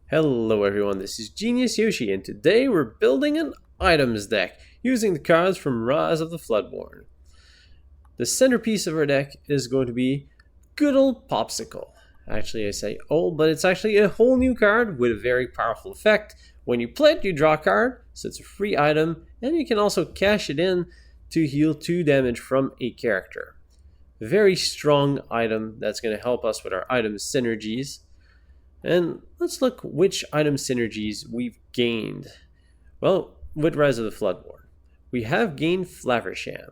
Hello everyone, this is Genius Yoshi, and today we're building an items deck using the cards from Rise of the Floodborn. The centerpiece of our deck is going to be good old Pawpsicle. Actually, I say old, but it's actually a whole new card with a very powerful effect. When you play it, you draw a card, so it's a free item, and you can also cash it in to heal 2 damage from a character. Very strong item that's going to help us with our item synergies. And let's look which item synergies we've gained. Well, with Rise of the Floodborn, we have gained Flaversham.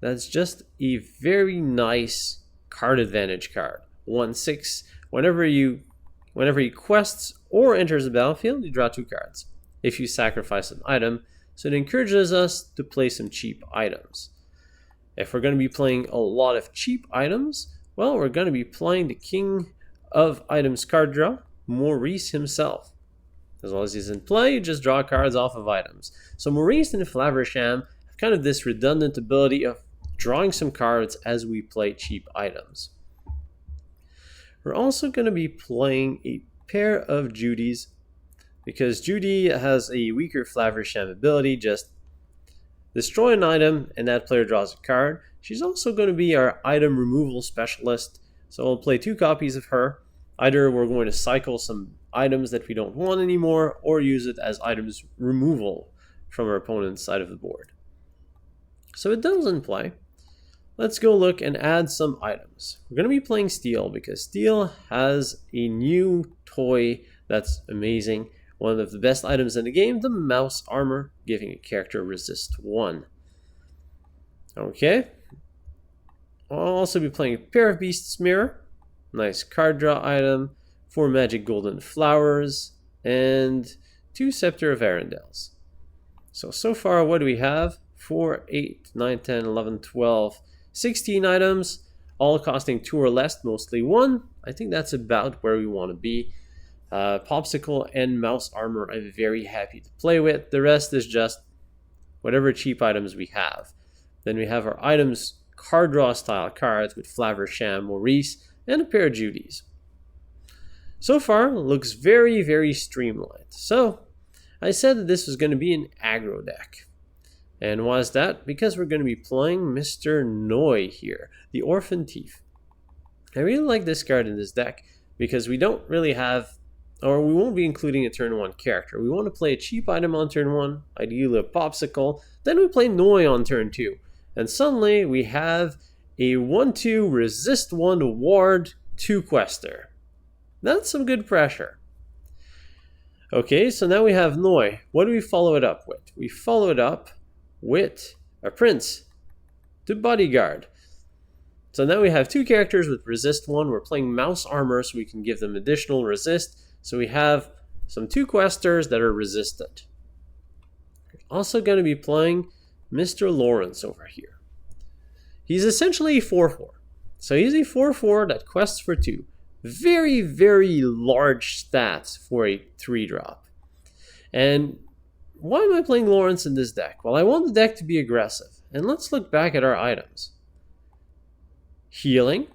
That's just a very nice card advantage card. 1/6. Whenever he quests or enters the battlefield, you draw 2 cards. If you sacrifice an item, so it encourages us to play some cheap items. If we're going to be playing a lot of cheap items, well, we're going to be playing the King of Items card draw, Maurice himself. As long as he's in play, you just draw cards off of items. So Maurice and Flaversham have kind of this redundant ability of drawing some cards as we play cheap items. We're also going to be playing a pair of Judys, because Judy has a weaker Flaversham ability, just destroy an item and that player draws a card. She's also going to be our item removal specialist, so we'll play 2 copies of her. Either we're going to cycle some items that we don't want anymore, or use it as items removal from our opponent's side of the board. So it does in play. Let's go look and add some items. We're going to be playing Steel, because Steel has a new toy that's amazing. One of the best items in the game, the mouse armor, giving a character resist 1. Okay. I'll also be playing a pair of Beast's Mirror. Nice card draw item, 4 magic golden flowers, and 2 Scepter of Arendelles. So far, what do we have? 4, 8, 9, 10, 11, 12, 16 items, all costing 2 or less, mostly 1. I think that's about where we want to be. Pawpsicle and mouse armor I'm very happy to play with. The rest is just whatever cheap items we have. Then we have our items card draw style cards with Flaversham, Maurice, and a pair of Judys. So far, looks very, very streamlined. So, I said that this was going to be an aggro deck. And why is that? Because we're going to be playing Mr. Noi here, the Orphaned Thief. I really like this card in this deck, because we don't really have, or we won't be including a turn 1 character. We want to play a cheap item on turn 1, ideally a Pawpsicle, then we play Noi on turn 2. And suddenly, we have a 1/2 resist 1 ward 2 quester. That's some good pressure. Okay, so now we have Noi. What do we follow it up with? We follow it up with a Prince to Bodyguard. So now we have 2 characters with resist 1. We're playing mouse armor, so we can give them additional resist. So we have some 2 questers that are resistant. We're also going to be playing Mr. Lawrence over here. He's essentially a 4/4. So he's a 4/4 that quests for 2. Very, very large stats for a 3-drop. And why am I playing Lawrence in this deck? Well, I want the deck to be aggressive. And let's look back at our items. Healing.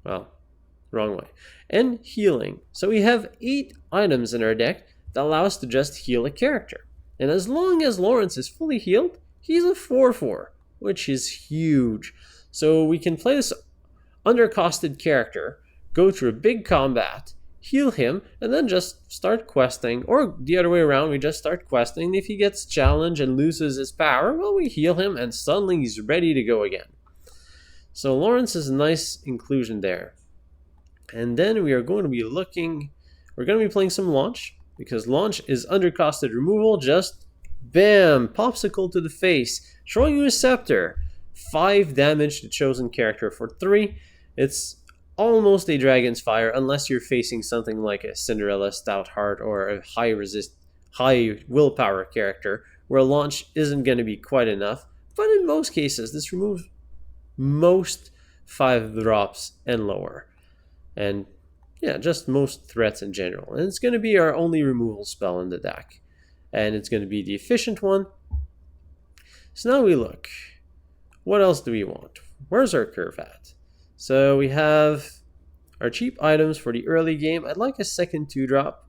Well, wrong way. And healing. So we have 8 items in our deck that allow us to just heal a character. And as long as Lawrence is fully healed, he's a 4/4, which is huge. So we can play this undercosted character, go through a big combat, heal him, and then just start questing. Or the other way around, we just start questing. If he gets challenged and loses his power, well, we heal him, and suddenly he's ready to go again. So Lawrence is a nice inclusion there. And then we are going to be we're going to be playing some Launch, because Launch is undercosted removal, just bam, Pawpsicle to the face, showing you a Scepter. 5 damage to chosen character for 3. It's almost a Dragon's Fire, unless you're facing something like a Cinderella Stoutheart or a high willpower character, where Launch isn't going to be quite enough. But in most cases, this removes most 5 drops and lower. And yeah, just most threats in general. And it's going to be our only removal spell in the deck. And it's going to be the efficient one. So now we look. What else do we want? Where's our curve at? So we have our cheap items for the early game. I'd like a second 2-drop.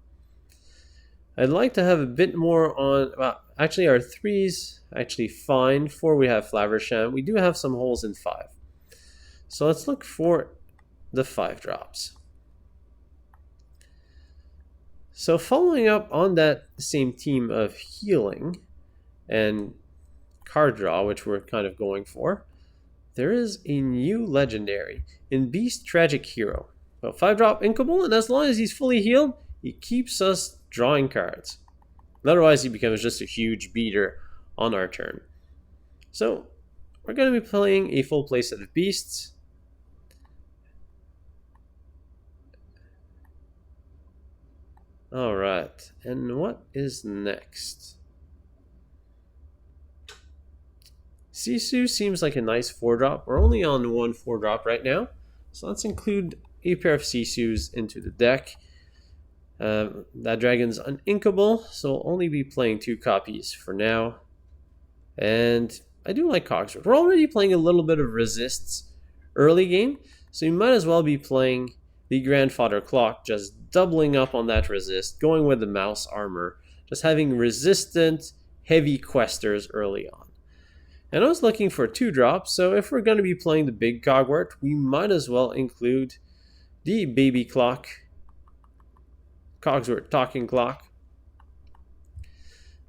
I'd like to have a bit more on, well, actually our 3's actually fine. 4 we have Flaversham. We do have some holes in 5. So let's look for the 5 drops. So following up on that same theme of healing and card draw, which we're kind of going for, there is a new legendary in Beast Tragic Hero. Well, 5-drop inkable, and as long as he's fully healed, he keeps us drawing cards. Otherwise, he becomes just a huge beater on our turn. So, we're going to be playing a full playset of beasts. Alright, and what is next? Sisu seems like a nice 4-drop. We're only on 1 4-drop right now, so let's include a pair of Sisus into the deck. That dragon's uninkable, so we'll only be playing 2 copies for now. And I do like Cogsworth. We're already playing a little bit of resists early game, so you might as well be playing the Grandfather Clock, just doubling up on that resist, going with the mouse armor, just having resistant, heavy questers early on. And I was looking for 2-drops, so if we're going to be playing the big Cogsworth, we might as well include the baby clock, Cogsworth talking clock.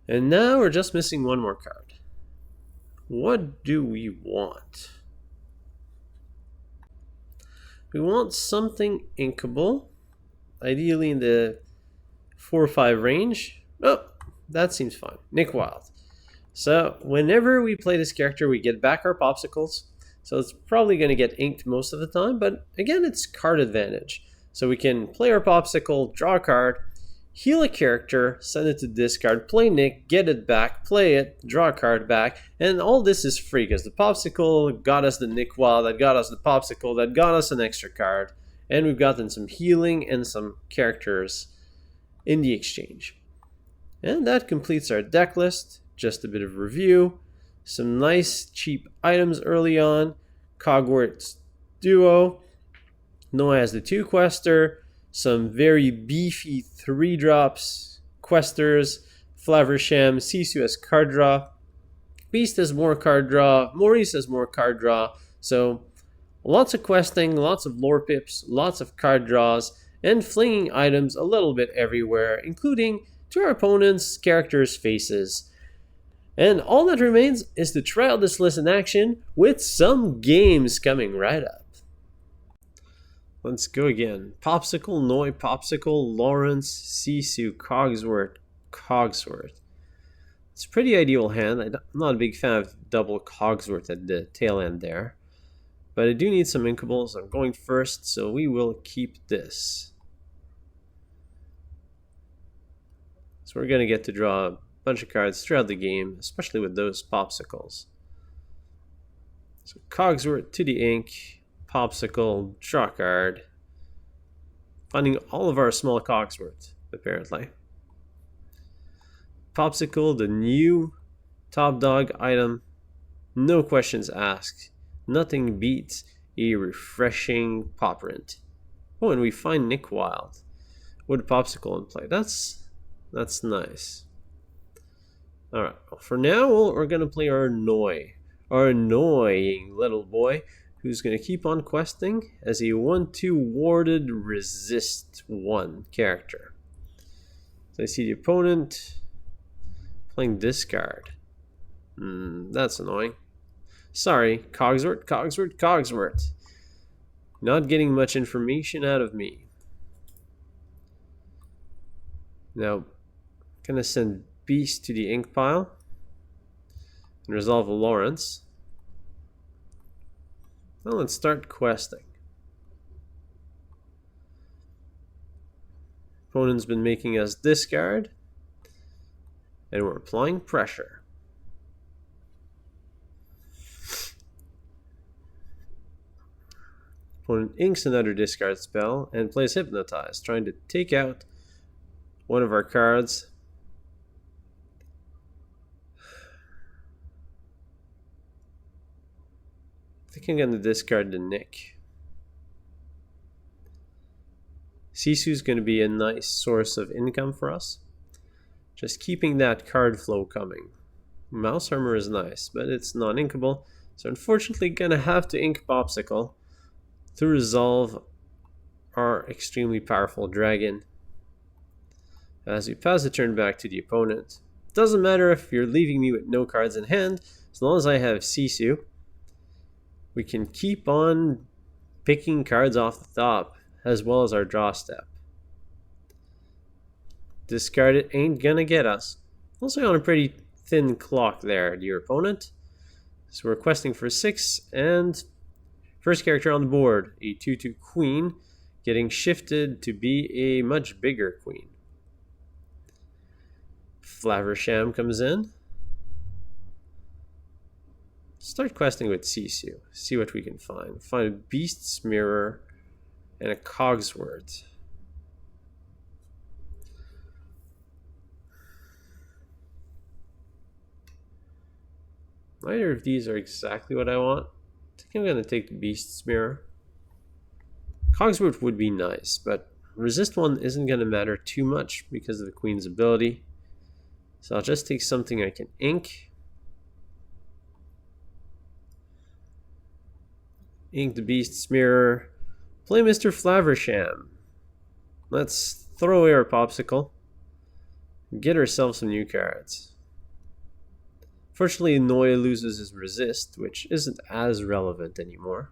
And now we're just missing 1 more card. What do we want? We want something inkable, ideally in the 4 or 5 range. Oh, that seems fine. Nick Wilde. So whenever we play this character, we get back our Pawpsicles. So it's probably going to get inked most of the time, but again, it's card advantage. So we can play our Pawpsicle, draw a card, heal a character, send it to discard, play Nick, get it back, play it, draw a card back, and all this is free because the Pawpsicle got us the Nick Wilde, that got us the Pawpsicle, that got us an extra card, and we've gotten some healing and some characters in the exchange. And that completes our deck list. Just a bit of review. Some nice cheap items early on. Cogsworth's Duo. Noah has the 2 quester. Some very beefy 3-drops. Questers. Flaversham. Sisu has card draw. Beast has more card draw. Maurice has more card draw. So lots of questing, lots of lore pips, lots of card draws, and flinging items a little bit everywhere, including to our opponents' characters' faces. And all that remains is to try out this list in action with some games coming right up. Let's go again. Pawpsicle, Noi, Pawpsicle, Lawrence, Sisu, Cogsworth, Cogsworth. It's a pretty ideal hand. I'm not a big fan of double Cogsworth at the tail end there. But I do need some inkables. I'm going first, so we will keep this. So we're going to get to draw a bunch of cards throughout the game, especially with those Pawpsicles. So Cogsworth to the ink, Pawpsicle, draw card. Finding all of our small Cogsworth, apparently. Pawpsicle, the new top dog item. No questions asked. Nothing beats a refreshing paw print. Oh, and we find Nick Wilde with a Pawpsicle in play. That's nice. Alright, well, for now, we're going to play our Noi. Our annoying little boy who's going to keep on questing as a 1/2 warded resist 1 character. So I see the opponent playing discard. That's annoying. Sorry, Cogsworth, Cogsworth, Cogsworth. Not getting much information out of me. Now, I'm going to send Beast to the ink pile and resolve Lawrence. Well, let's start questing. Opponent's been making us discard, and we're applying pressure. Opponent inks another discard spell and plays Hypnotize, trying to take out one of our cards. I think I'm going to discard the Nick. Sisu is going to be a nice source of income for us. Just keeping that card flow coming. Mouse armor is nice, but it's non-inkable, so unfortunately gonna have to ink Pawpsicle to resolve our extremely powerful dragon. As we pass the turn back to the opponent. Doesn't matter if you're leaving me with no cards in hand, as long as I have Sisu, we can keep on picking cards off the top, as well as our draw step. Discard it ain't gonna get us. Also on a pretty thin clock there, your opponent. So we're questing for 6, and first character on the board, a 2/2 queen, getting shifted to be a much bigger queen. Flaversham comes in. Start questing with Sisu. See what we can find. Find a Beast's Mirror and a Cogsworth. Neither of these are exactly what I want. I think I'm going to take the Beast's Mirror. Cogsworth would be nice, but resist 1 isn't going to matter too much because of the Queen's ability. So I'll just take something I can ink. Ink the Beast's Mirror. Play Mr. Flaversham. Let's throw away our Pawpsicle. Get ourselves some new cards. Fortunately, Noy loses his resist, which isn't as relevant anymore.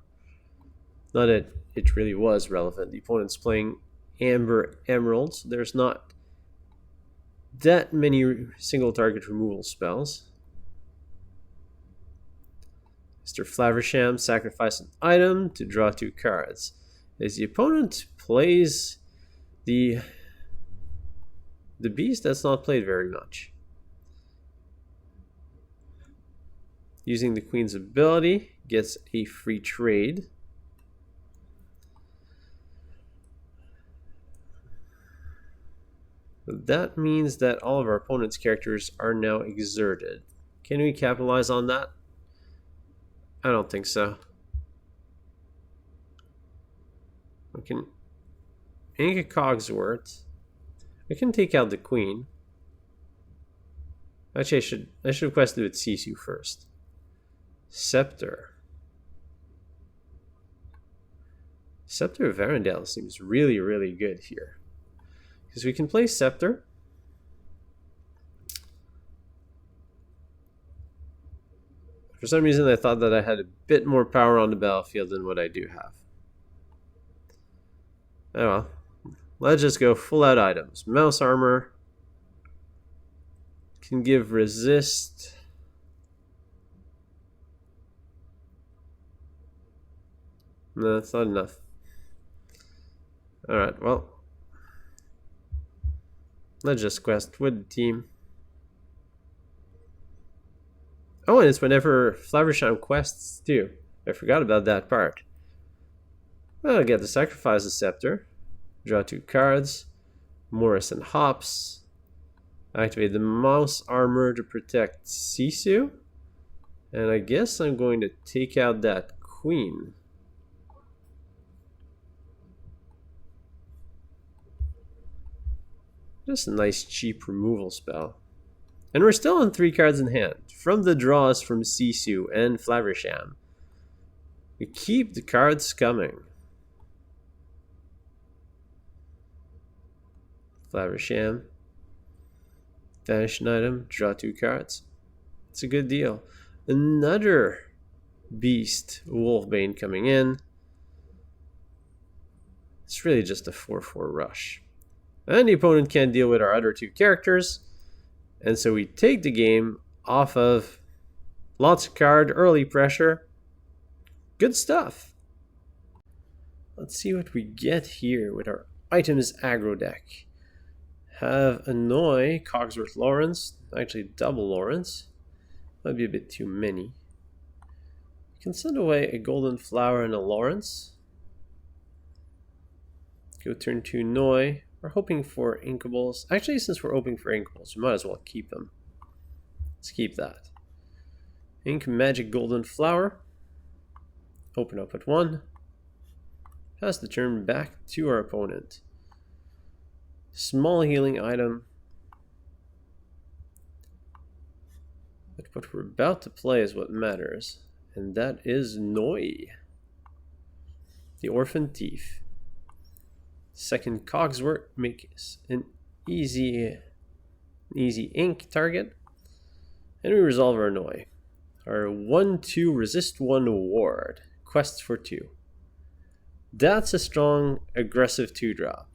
Not that it really was relevant. The opponent's playing Amber Emerald, so there's not that many single target removal spells. Mr. Flaversham sacrifices an item to draw 2 cards. As the opponent plays the beast, that's not played very much. Using the Queen's ability, gets a free trade. That means that all of our opponent's characters are now exerted. Can we capitalize on that? I don't think so. We can ink a Cogsworth. We can take out the Queen. Actually, I should have quested with Sisu first. Scepter. Scepter of Arendelle seems really, really good here. Because we can play Scepter. For some reason, I thought that I had a bit more power on the battlefield than what I do have. Oh well. Let's just go full out items. Mouse armor. Can give resist. No, that's not enough. Alright, well. Let's just quest with the team. Oh, and it's whenever Flaversham quests too. I forgot about that part. Well, I get to sacrifice a Scepter. Draw 2 cards. Morris and Hops. Activate the mouse armor to protect Sisu. And I guess I'm going to take out that Queen. Just a nice cheap removal spell. And we're still on 3 cards in hand. From the draws from Sisu and Flaversham. We keep the cards coming. Flaversham. Vanish an item. Draw 2 cards. It's a good deal. Another Beast Wolfbane coming in. It's really just a 4/4 rush. And the opponent can't deal with our other 2 characters. And so we take the game off of lots of card, early pressure. Good stuff. Let's see what we get here with our items aggro deck. Have Annoy, Cogsworth, Lawrence. Actually, double Lawrence. Might be a bit too many. We can send away a Golden Flower and a Lawrence. Go turn 2 Noi. We're hoping for inkables. Actually, since we're hoping for inkables, we might as well keep them. Let's keep that. Ink Magic Golden Flower. Open up at 1. Pass the turn back to our opponent. small healing item. But what we're about to play is what matters, and that is Noi, the Orphaned Thief. Second Cogsworth makes an easy ink target, and we resolve our Noi. Our 1/2 resist 1 ward, quest for 2. That's a strong, aggressive 2-drop.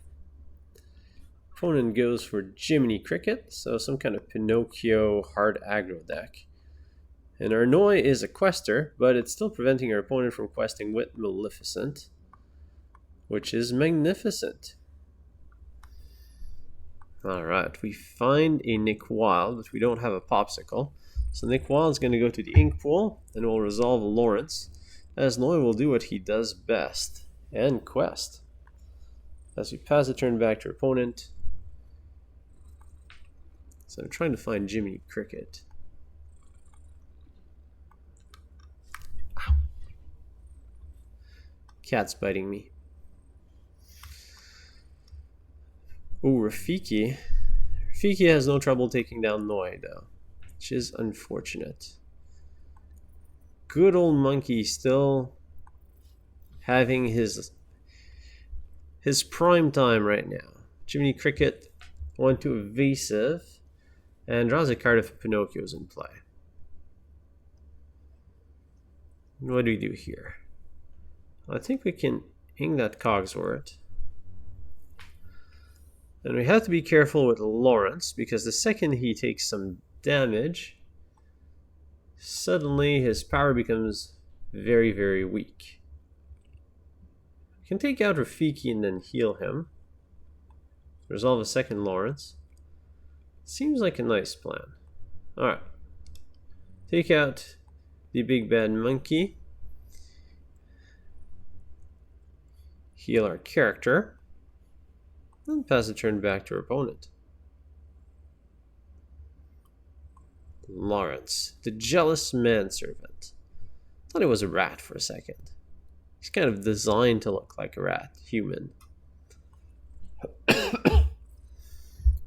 Opponent goes for Jiminy Cricket, so some kind of Pinocchio hard aggro deck. And our Noi is a quester, but it's still preventing our opponent from questing with Maleficent, which is magnificent. Alright, we find a Nick Wilde, but we don't have a Pawpsicle. So Nick Wilde's going to go to the ink pool, and we'll resolve Lawrence, as Noi will do what he does best, and quest. As we pass the turn back to our opponent. So I'm trying to find Jiminy Cricket. Ow. Cat's biting me. Ooh, Rafiki. Rafiki has no trouble taking down Noi, though, which is unfortunate. Good old monkey still having his prime time right now. Jiminy Cricket went to evasive and draws a card if Pinocchio's in play. What do we do here? I think we can ink that Cogsworth. And we have to be careful with Lawrence, because the second he takes some damage, suddenly his power becomes very, very weak. We can take out Rafiki and then heal him. Resolve a second Lawrence. Seems like a nice plan. Alright. Take out the big bad monkey. Heal our character. And pass the turn back to our opponent. Lawrence, the jealous manservant. Thought he was a rat for a second. He's kind of designed to look like a rat, human.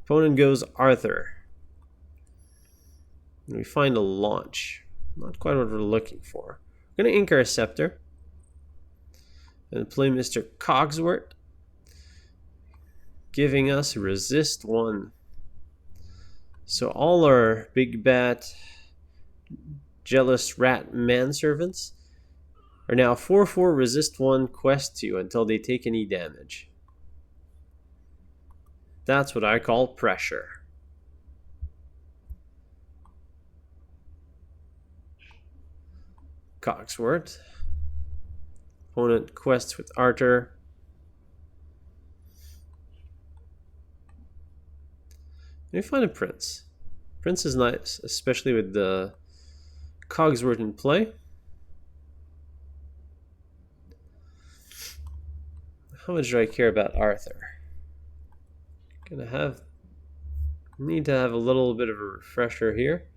Opponent goes Arthur. And we find a launch. Not quite what we're looking for. We're going to ink our Scepter. And play Mr. Cogsworth, giving us resist 1. So all our big bat, jealous rat manservants are now 4/4 resist 1 quest 2 until they take any damage. That's what I call pressure. Cogsworth. Opponent quests with Arthur. We find a prince. Prince is nice, especially with the Cogsworth in play. How much do I care about Arthur? Need to have a little bit of a refresher here.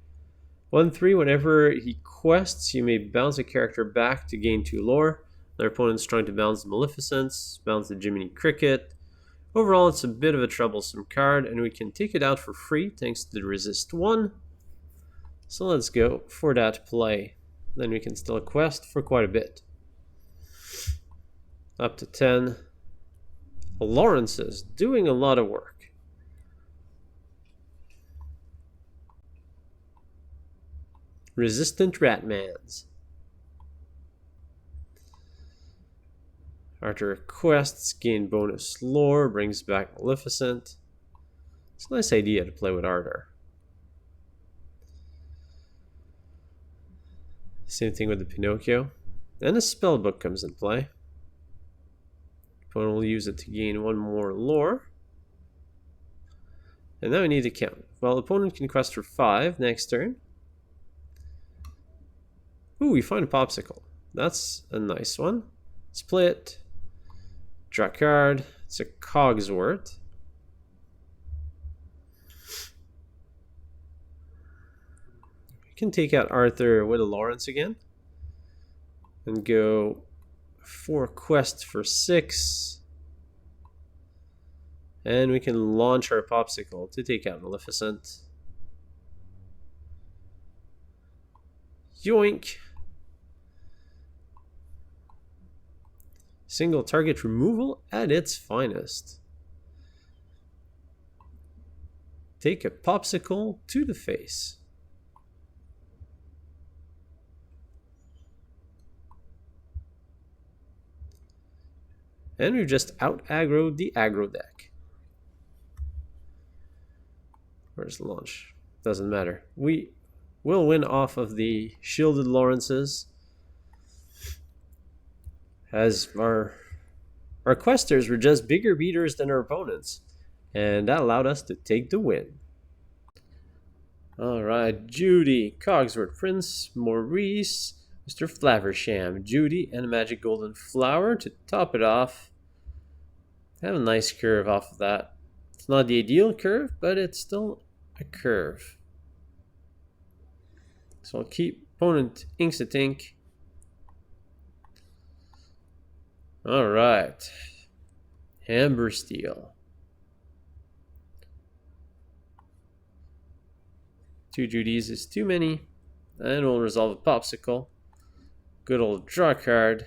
1/3, whenever he quests, you may bounce a character back to gain 2 lore. Their opponent's trying to bounce the Maleficence, bounce the Jiminy Cricket. Overall, it's a bit of a troublesome card, and we can take it out for free thanks to the resist 1. So let's go for that play. Then we can still quest for quite a bit. Up to 10. Lawrence is doing a lot of work. Resistant Ratmans. Arthur quests, gain bonus lore, brings back Maleficent. It's a nice idea to play with Arthur. Same thing with the Pinocchio. And a spellbook comes in play. Opponent will use it to gain 1 more lore. And now we need to count. Well, opponent can quest for 5 next turn. Ooh, we find a Pawpsicle. That's a nice one. Let's play it. Draw a card. It's a Cogsworth. We can take out Arthur with a Lawrence again. And go 4 quests for 6. And we can launch our Pawpsicle to take out Maleficent. Yoink! Single target removal at its finest. Take a Pawpsicle to the face. And we've just out-aggroed the aggro deck. Where's the launch? Doesn't matter. We will win off of the shielded Lawrences, as our questers were just bigger beaters than our opponents, and that allowed us to take the win. Alright, Judy, Cogsworth, Prince, Maurice, Mr. Flaversham, Judy, and a magic golden flower to top it off. Have a nice curve off of that. It's not the ideal curve, but it's still a curve. So I'll keep opponent inks a tink. Alright. Amber Steel. 2 Judys is too many. And we'll resolve a Pawpsicle. Good old draw card.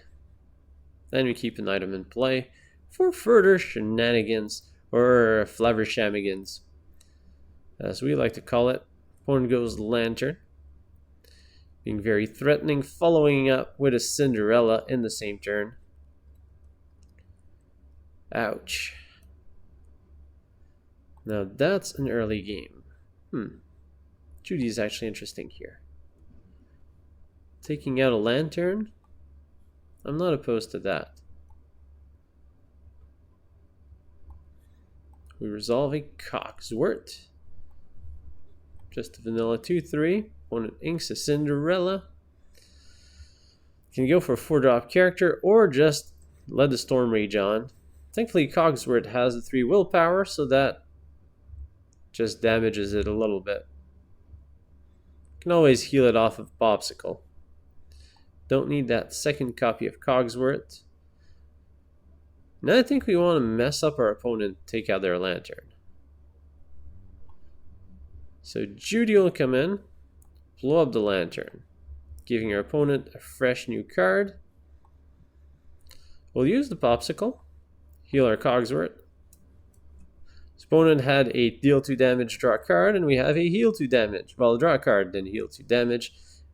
Then we keep an item in play for further shenanigans, or Flavershamigans, as we like to call it. Opponent goes Lantern, being very threatening, following up with a Cinderella in the same turn. Ouch. Now that's an early game. Judy is actually interesting here. Taking out a Lantern? I'm not opposed to that. We resolve a Cogsworth. Just a vanilla 2/3. Opponent inks a Cinderella. Can go for a 4-drop character or just let the storm rage on. Thankfully, Cogsworth has a 3 willpower, so that just damages it a little bit. Can always heal it off of Pawpsicle. Don't need that second copy of Cogsworth. Now I think we want to mess up our opponent, take out their Lantern. So Judy will come in, blow up the Lantern, giving our opponent a fresh new card. We'll use the Pawpsicle, heal our Cogsworth. His opponent had a deal 2 damage, draw a card, and we have a heal 2 damage. Well, draw a card, then heal 2 damage,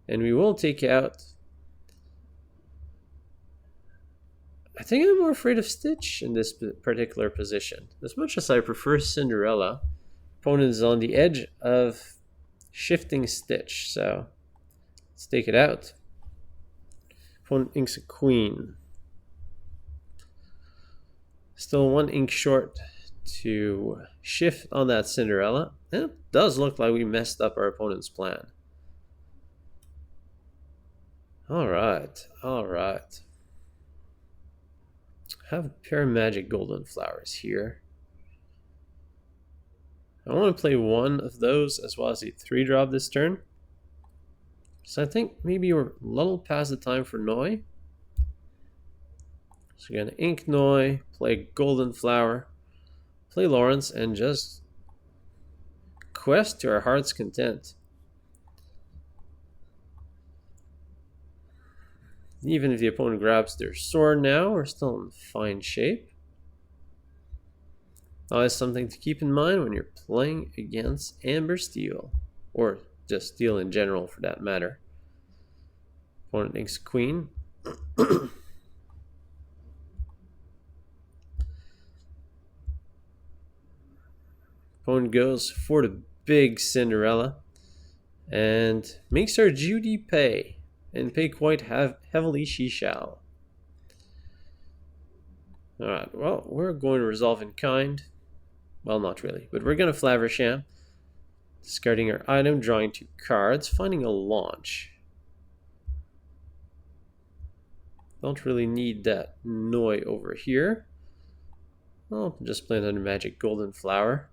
and we will take out... I think I'm more afraid of Stitch in this particular position. As much as I prefer Cinderella, opponent is on the edge of shifting Stitch, so let's take it out. Opponent inks a Queen. Still 1 ink short to shift on that Cinderella. And it does look like we messed up our opponent's plan. Alright, alright. I have a pair of magic golden flowers here. I want to play 1 of those as well as a 3-drop this turn. So I think maybe we're a little past the time for Noi. So we're going to ink Noi, play golden flower, play Lawrence, and just quest to our heart's content. Even if the opponent grabs their sword now, we're still in fine shape. Always something to keep in mind when you're playing against Amber Steel, or just Steel in general for that matter. Opponent inks Queen. Opponent goes for the big Cinderella and makes our Judy pay. And pay quite heavily she shall. Alright, well, we're going to resolve in kind. Well, not really, but we're going to Flaversham. Discarding our item, drawing 2 cards, finding a launch. Don't really need that Noi over here. I'll just play another magic golden flower.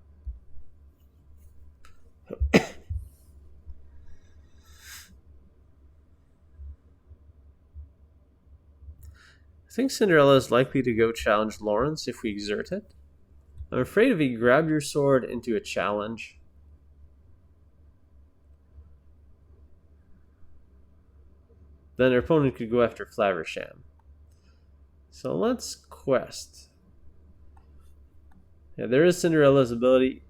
I think Cinderella is likely to go challenge Lawrence if we exert it. I'm afraid if you grab your sword into a challenge, then our opponent could go after Flaversham. So let's quest. Yeah, there is Cinderella's ability.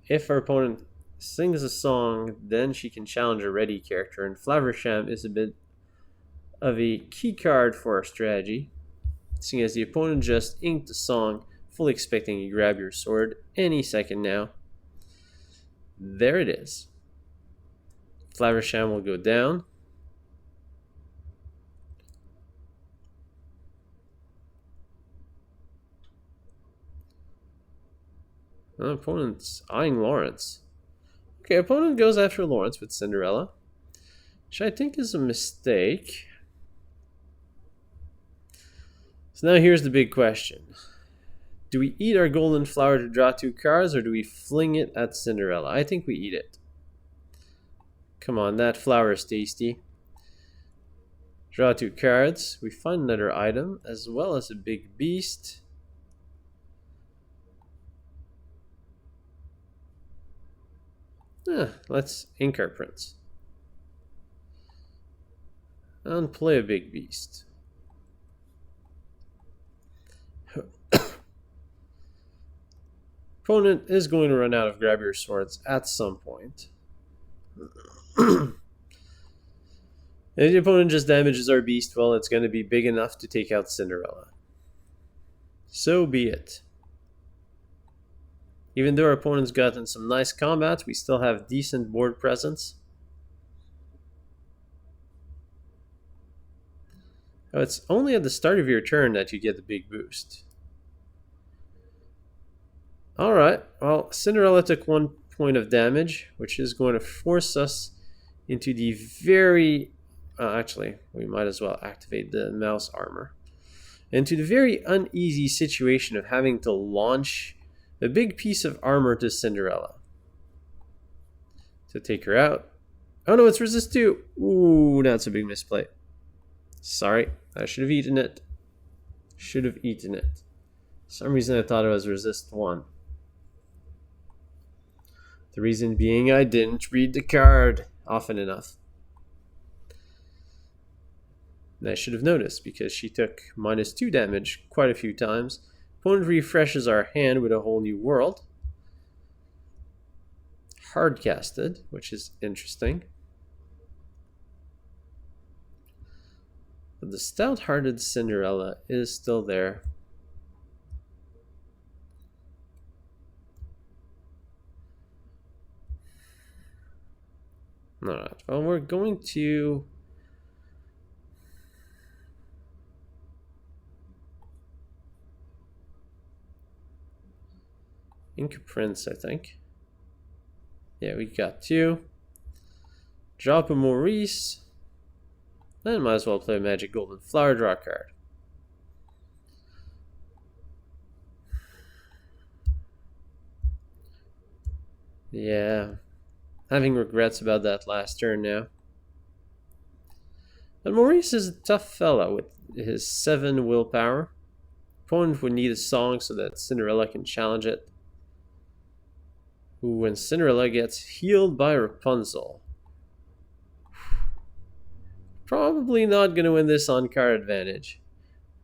If our opponent sings a song, then she can challenge a ready character, and Flaversham is a bit of a key card for our strategy, seeing as the opponent just inked the song, fully expecting you to grab your sword any second now. There it is. Flaversham will go down. Opponent's eyeing Lawrence. Okay, opponent goes after Lawrence with Cinderella, which I think is a mistake. So now here's the big question. Do we eat our golden flower to draw 2 cards, or do we fling it at Cinderella? I think we eat it. Come on, that flower is tasty. Draw 2 cards. We find another item, as well as a big beast. Let's ink our prints. And play a big beast. Opponent is going to run out of grab your swords at some point. If the opponent just damages our beast, well, it's going to be big enough to take out Cinderella. So be it. Even though our opponent's gotten some nice combats, we still have decent board presence. Oh, it's only at the start of your turn that you get the big boost. Alright, well, Cinderella took 1 point of damage, which is going to force us into the very... actually, we might as well activate the mouse armor. Into the very uneasy situation of having to launch a big piece of armor to Cinderella to take her out. Oh no, it's resist 2. Ooh, that's a big misplay. Sorry, I should have eaten it. Should have eaten it. For some reason I thought it was resist 1. The reason being I didn't read the card often enough. And I should have noticed because she took -2 damage quite a few times. Opponent refreshes our hand with a whole new world. Hard casted, which is interesting. But the stout-hearted Cinderella is still there. Alright, well, we're going to... ink prints, I think. Yeah, we got 2. Drop a Maurice. Then might as well play a Magic Golden Flower, draw a card. Yeah. Having regrets about that last turn now. But Maurice is a tough fella with his 7 willpower. Opponent would need a song so that Cinderella can challenge it. Ooh, when Cinderella gets healed by Rapunzel. Probably not going to win this on card advantage.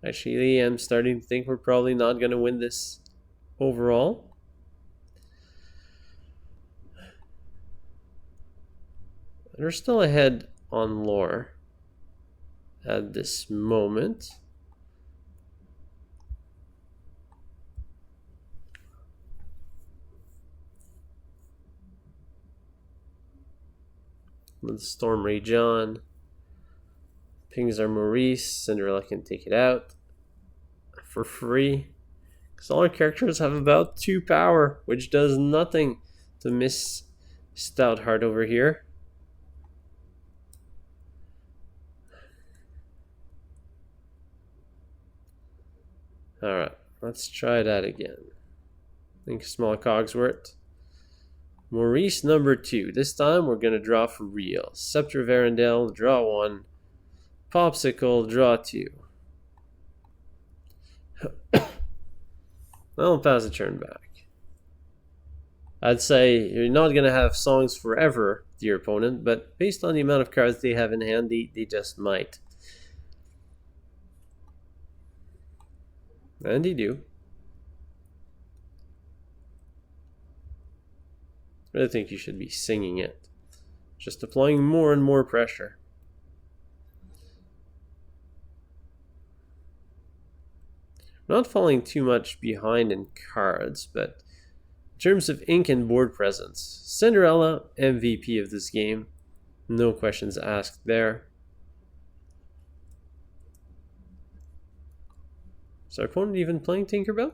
Actually, I'm starting to think we're probably not going to win this overall. We're still ahead on lore at this moment. With Storm Rage on. Pings our Maurice. Cinderella can take it out for free. Because all our characters have about 2 power, which does nothing to Miss Stoutheart over here. Alright, let's try that again. Think small Cogsworth. Maurice number 2. This time we're going to draw for real. Scepter of Arendelle, draw 1. Pawpsicle, draw 2. I'll pass the turn back. I'd say you're not going to have songs forever, dear opponent, but based on the amount of cards they have in hand, they just might. And they do. I really think you should be singing it. Just applying more and more pressure. Not falling too much behind in cards, but in terms of ink and board presence, Cinderella, MVP of this game. No questions asked there. Is our opponent even playing Tinkerbell?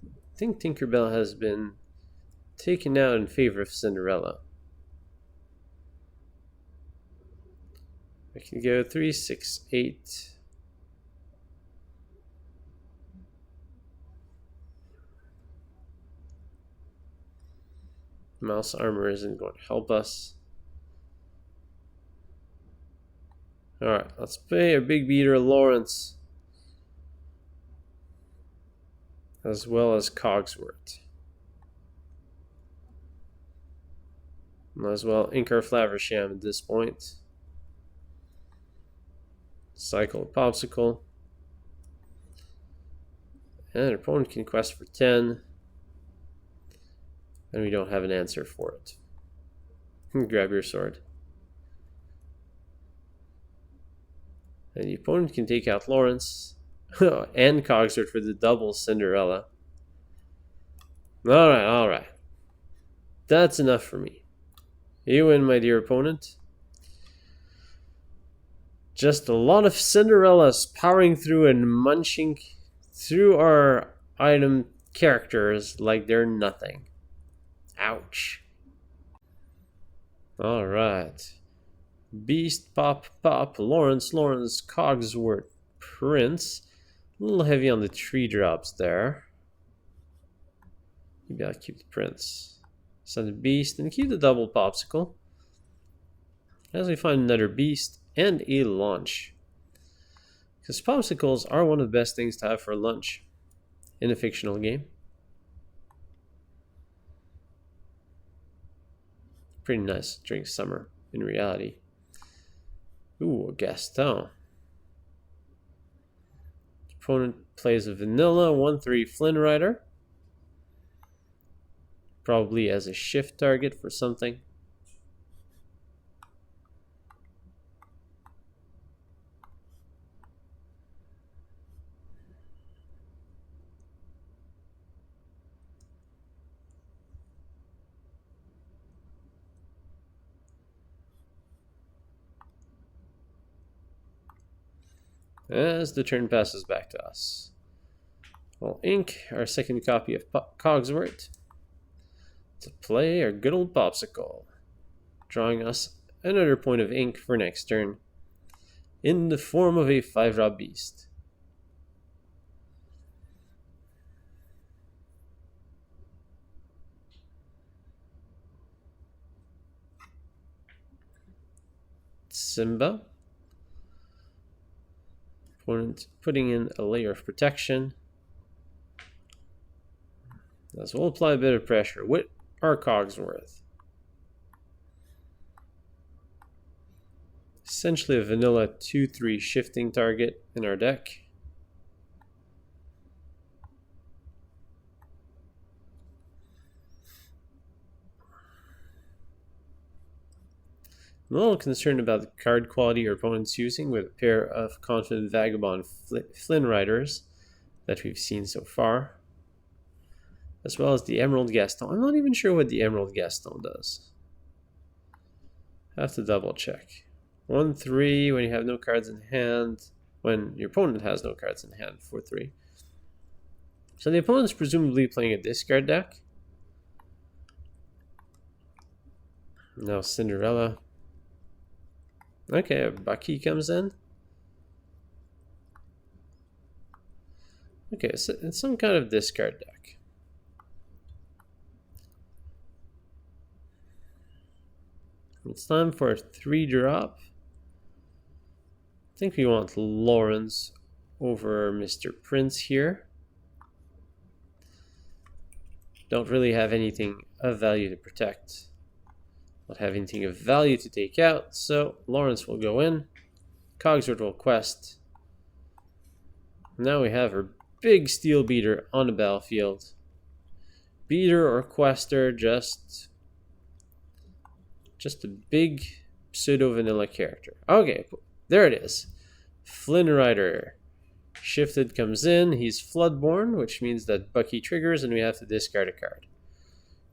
I think Tinkerbell has been taken out in favor of Cinderella. I can go 3, 6, 8. Mouse armor isn't going to help us. Alright, let's play a big beater Lawrence. As well as Cogsworth. Might as well Hiram Flaversham at this point. Cycle Pawpsicle. And our opponent can quest for 10. And we don't have an answer for it. Grab your sword. And the opponent can take out Lawrence and Cogsworth for the double Cinderella. Alright. That's enough for me. You win, my dear opponent. Just a lot of Cinderellas powering through and munching through our item characters like they're nothing. Ouch. Alright. Beast, Pop, Lawrence, Cogsworth, Prince. A little heavy on the 3 drops there. Maybe I'll keep the Prince. Send a Beast and keep the double Pawpsicle. As we find another Beast and a launch. Because Pawpsicles are one of the best things to have for lunch in a fictional game. Pretty nice during summer in reality. Ooh, a Gaston. Opponent plays a vanilla 1/3 Flynn Rider. Probably as a shift target for something. As the turn passes back to us. We'll ink our second copy of Cogsworth to play our good old Pawpsicle, drawing us another point of ink for next turn in the form of a 5-drop beast. Simba. Opponent putting in a layer of protection. As we'll apply a bit of pressure with our Cogsworth. Essentially a vanilla 2/3 shifting target in our deck. I'm a little concerned about the card quality our opponent's using with a pair of Confident Vagabond Flynn Riders that we've seen so far. As well as the Emerald Gaston. I'm not even sure what the Emerald Gaston does. Have to double check. 1/3 when you have no cards in hand. When your opponent has no cards in hand. 4/3. So the opponent's presumably playing a discard deck. Now Cinderella. Okay, Bucky comes in. Okay, so it's some kind of discard deck. It's time for a 3-drop. I think we want Lawrence over Mr. Prince here. don't really have anything of value to protect. Not have anything of value to take out, so Lawrence will go in. Cogsworth will quest. Now we have our big steel beater on the battlefield. Beater or quester, just a big pseudo vanilla character. Okay, there it is. Flynn Rider. Shifted comes in. He's Floodborn, which means that Bucky triggers and we have to discard a card.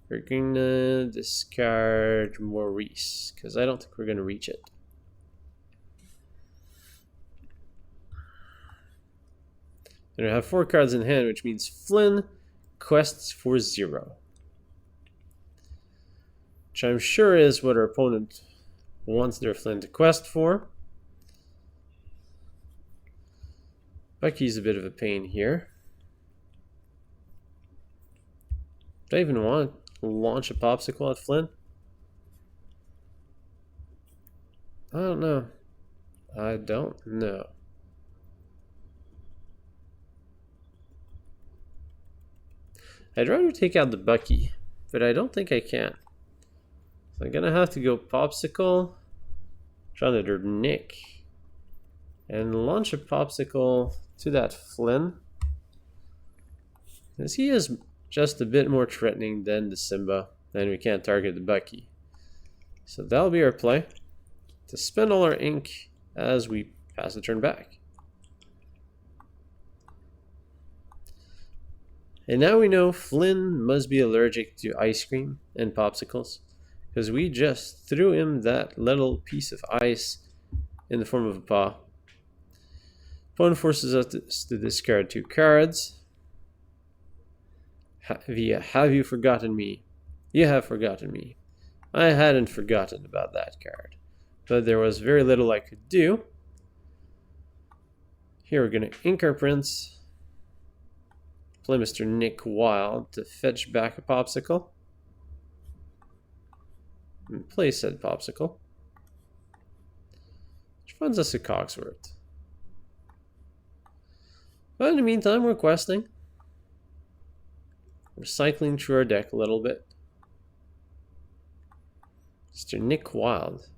We're gonna discard Maurice, because I don't think we're gonna reach it. And I have 4 cards in hand, which means Flynn quests for 0. Which I'm sure is what our opponent wants their Flynn to quest for. Bucky's a bit of a pain here. Do I even want to launch a Pawpsicle at Flynn? I don't know. I don't know. I'd rather take out the Bucky, but I don't think I can. So I'm gonna have to go Pawpsicle, try another Nick, and launch a Pawpsicle to that Flynn. Because he is just a bit more threatening than the Simba, and we can't target the Bucky. So that'll be our play, to spend all our ink as we pass the turn back. And now we know Flynn must be allergic to ice cream and popsicles, because we just threw him that little piece of ice in the form of a paw. Opponent forces us to discard 2 cards. Have you forgotten me? You have forgotten me. I hadn't forgotten about that card, but there was very little I could do. Here we're going to ink our prints. Play Mr. Nick Wilde to fetch back a Pawpsicle. And play said Pawpsicle. Which funds us a Cogsworth. But in the meantime, we're questing. We're cycling through our deck a little bit. Mr. Nick Wilde.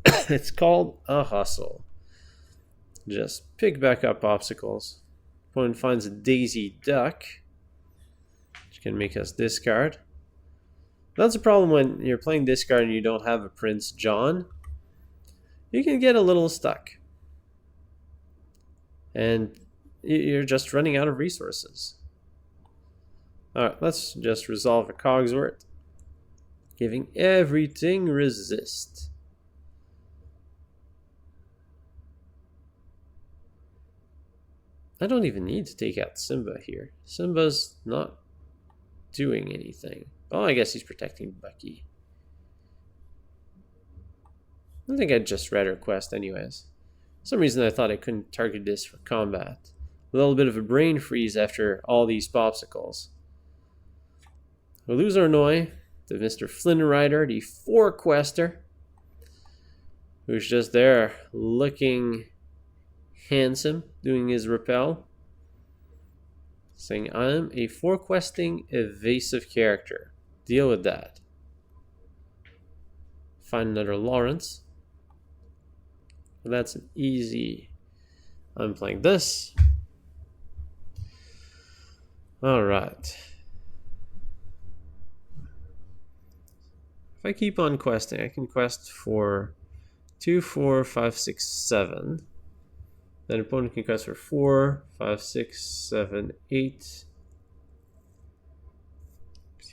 It's called a hustle. Just pick back up Pawpsicles. Opponent finds a Daisy Duck, which can make us discard. That's a problem when you're playing discard and you don't have a Prince John. You can get a little stuck. And you're just running out of resources. Alright, let's just resolve a Cogsworth. Giving everything resist. I don't even need to take out Simba here. Simba's not doing anything. Oh, I guess he's protecting Bucky. I think I'd just read her quest anyways. For some reason I thought I couldn't target this for combat. A little bit of a brain freeze after all these Pawpsicles. We lose our Noi to Mr. Flynn Rider, the 4 quester, who's just there looking handsome, doing his rappel, saying, I'm a 4 questing evasive character. Deal with that. Find another Lawrence. Well, that's an easy. I'm playing this. Alright. If I keep on questing, I can quest for 2, 4, 5, 6, 7. Then opponent can quest for 4, 5, 6, 7, 8.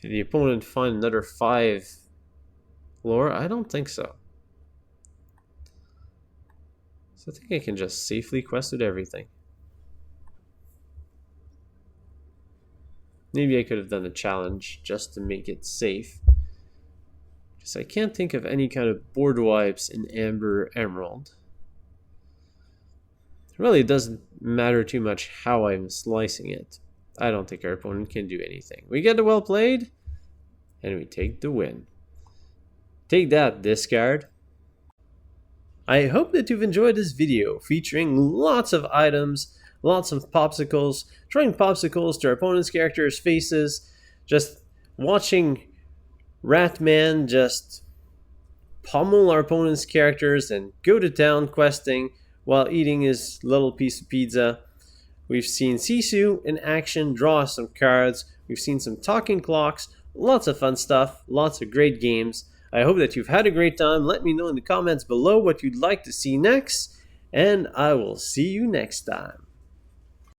Did the opponent find another 5 lore? I don't think so. So I think I can just safely quest with everything. Maybe I could have done a challenge just to make it safe. Because I can't think of any kind of board wipes in Amber Emerald. It really doesn't matter too much how I'm slicing it. I don't think our opponent can do anything. We get the well played, and we take the win. Take that, discard. I hope that you've enjoyed this video featuring lots of items, lots of Pawpsicles, throwing Pawpsicles to our opponent's characters' faces, Just watching Ratman just pummel our opponent's characters and go to town questing while eating his little piece of pizza. We've seen Sisu in action draw some cards. We've seen some talking clocks. Lots of fun stuff. Lots of great games. I hope that you've had a great time. Let me know in the comments below what you'd like to see next. And I will see you next time.